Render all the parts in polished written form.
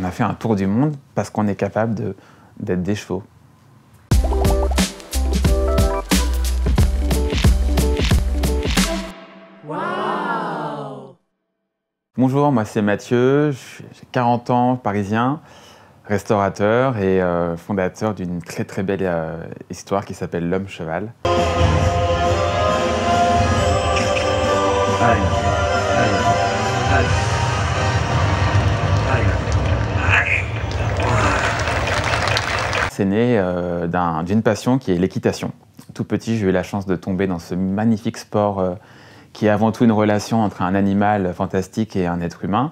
On a fait un tour du monde parce qu'on est capable d'être des chevaux. Wow! Bonjour, moi c'est Mathieu, j'ai 40 ans, parisien, restaurateur et fondateur d'une très très belle histoire qui s'appelle L'Homme Cheval. C'est né d'une passion qui est l'équitation. Tout petit, j'ai eu la chance de tomber dans ce magnifique sport qui est avant tout une relation entre un animal fantastique et un être humain.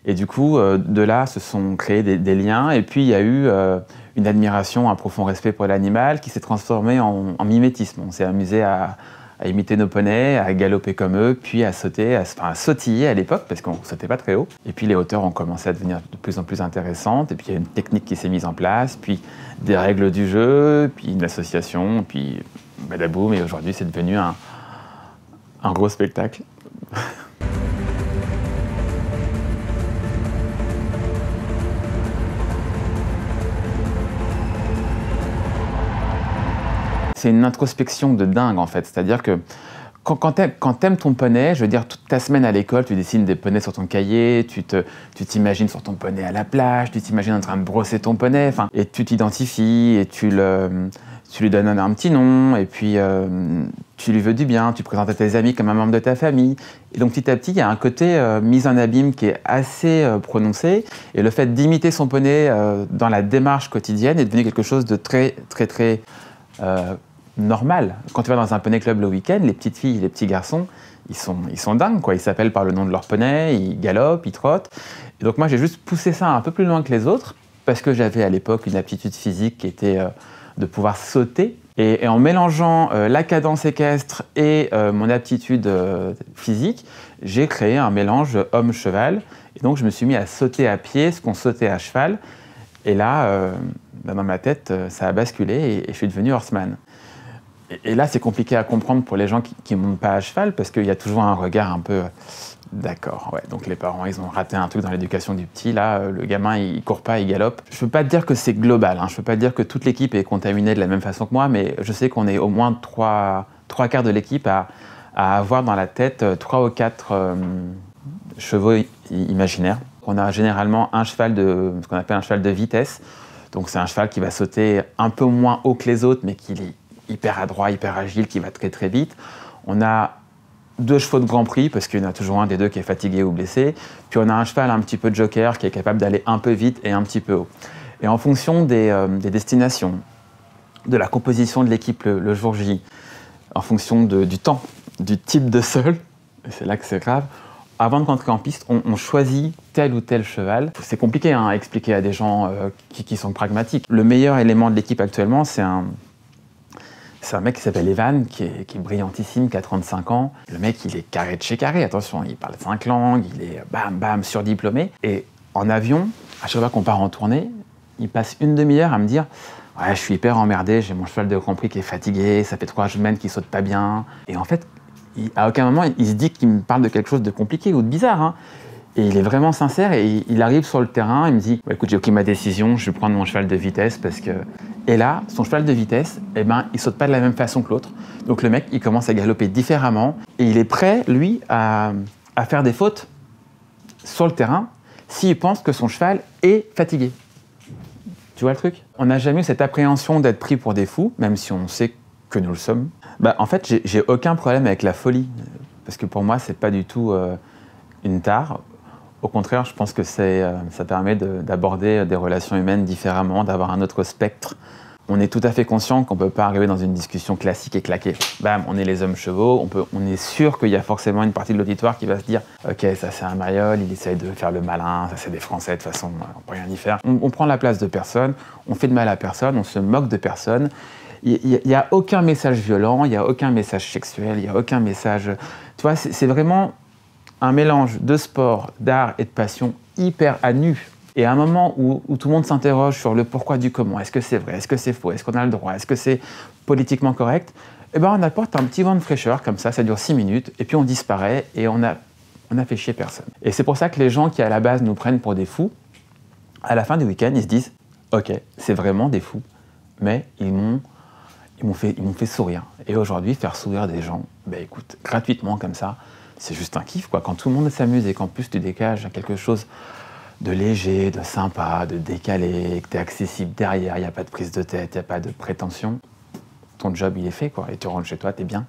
Et du coup, de là se sont créés des liens. Et puis, il y a eu une admiration, un profond respect pour l'animal qui s'est transformé en mimétisme. On s'est amusé à imiter nos poneys, à galoper comme eux, puis à sauter, à sautiller à l'époque, parce qu'on ne sautait pas très haut. Et puis les hauteurs ont commencé à devenir de plus en plus intéressantes, et puis il y a une technique qui s'est mise en place, puis des règles du jeu, puis une association, puis badaboum, et aujourd'hui c'est devenu un gros spectacle. C'est une introspection de dingue en fait, c'est-à-dire que quand t'aimes ton poney, je veux dire toute ta semaine à l'école, tu dessines des poneys sur ton cahier, tu t'imagines sur ton poney à la plage, tu t'imagines en train de brosser ton poney, et tu t'identifies et tu lui donnes un petit nom et puis tu lui veux du bien, tu présentes à tes amis comme un membre de ta famille. Et donc petit à petit, il y a un côté mise en abîme qui est assez prononcé et le fait d'imiter son poney dans la démarche quotidienne est devenu quelque chose de très normal. Quand tu vas dans un poney club le week-end, les petites filles et les petits garçons, ils sont dingues, quoi. Ils s'appellent par le nom de leur poney, ils galopent, ils trottent. Et donc moi, j'ai juste poussé ça un peu plus loin que les autres, parce que j'avais à l'époque une aptitude physique qui était de pouvoir sauter. Et en mélangeant la cadence équestre et mon aptitude physique, j'ai créé un mélange homme-cheval. Et donc je me suis mis à sauter à pied, ce qu'on sautait à cheval. Et là, dans ma tête, ça a basculé et je suis devenu horseman. Et là, c'est compliqué à comprendre pour les gens qui ne montent pas à cheval parce qu'il y a toujours un regard un peu d'accord. Ouais, donc les parents, ils ont raté un truc dans l'éducation du petit. Là, le gamin, il court pas, il galope. Je ne peux pas te dire que c'est global. Je ne peux pas te dire que toute l'équipe est contaminée de la même façon que moi, mais je sais qu'on est au moins trois quarts de l'équipe à avoir dans la tête 3 ou 4 chevaux imaginaires. On a généralement ce qu'on appelle un cheval de vitesse. Donc c'est un cheval qui va sauter un peu moins haut que les autres, mais qui est hyper adroit, hyper agile, qui va très très vite. On a 2 chevaux de Grand Prix, parce qu'il y en a toujours un des deux qui est fatigué ou blessé. Puis on a un cheval un petit peu joker, qui est capable d'aller un peu vite et un petit peu haut. Et en fonction des destinations, de la composition de l'équipe le jour J, en fonction du temps, du type de sol, et c'est là que c'est grave, avant de rentrer en piste, on choisit tel ou tel cheval. C'est compliqué à expliquer à des gens qui sont pragmatiques. Le meilleur élément de l'équipe actuellement, c'est un mec qui s'appelle Evan, qui est brillantissime, qui a 35 ans. Le mec, il est carré de chez carré, attention, il parle 5 langues, il est bam, surdiplômé. Et en avion, à chaque fois qu'on part en tournée, il passe une demi-heure à me dire « Ouais, je suis hyper emmerdé, j'ai mon cheval de Grand Prix qui est fatigué, ça fait 3 semaines qu'il saute pas bien. » Et en fait, à aucun moment, il se dit qu'il me parle de quelque chose de compliqué ou de bizarre. Et il est vraiment sincère et il arrive sur le terrain, il me dit bah, « Écoute, j'ai pris ma décision, je vais prendre mon cheval de vitesse parce que… » Et là, son cheval de vitesse, il saute pas de la même façon que l'autre. Donc le mec, il commence à galoper différemment et il est prêt, lui, à faire des fautes sur le terrain s'il pense que son cheval est fatigué. Tu vois le truc? On n'a jamais eu cette appréhension d'être pris pour des fous, même si on sait que nous le sommes. En fait, j'ai aucun problème avec la folie, parce que pour moi, c'est pas du tout une tare. Au contraire, je pense que ça permet d'aborder des relations humaines différemment, d'avoir un autre spectre. On est tout à fait conscient qu'on ne peut pas arriver dans une discussion classique et claquer. Bam, on est les hommes chevaux, on est sûr qu'il y a forcément une partie de l'auditoire qui va se dire « Ok, ça c'est un mariole, il essaye de faire le malin, ça c'est des Français, de toute façon, on ne peut rien y faire. » On prend la place de personne, on fait de mal à personne, on se moque de personne. Il n'y a aucun message violent, il n'y a aucun message sexuel, il n'y a aucun message… Tu vois, c'est vraiment un mélange de sport, d'art et de passion hyper à nu. Et à un moment où tout le monde s'interroge sur le pourquoi du comment, est-ce que c'est vrai, est-ce que c'est faux, est-ce qu'on a le droit, est-ce que c'est politiquement correct, eh ben on apporte un petit vent de fraîcheur comme ça dure 6 minutes, et puis on disparaît et on a fait chier personne. Et c'est pour ça que les gens qui à la base nous prennent pour des fous, À la fin du week-end, ils se disent « Ok, c'est vraiment des fous, mais ils m'ont fait sourire. » Et aujourd'hui, faire sourire des gens, ben écoute, gratuitement comme ça, c'est juste un kiff, quoi. Quand tout le monde s'amuse et qu'en plus tu dégages quelque chose de léger, de sympa, de décalé, que tu es accessible derrière, il n'y a pas de prise de tête, il n'y a pas de prétention, ton job il est fait, quoi. Et tu rentres chez toi, t'es bien.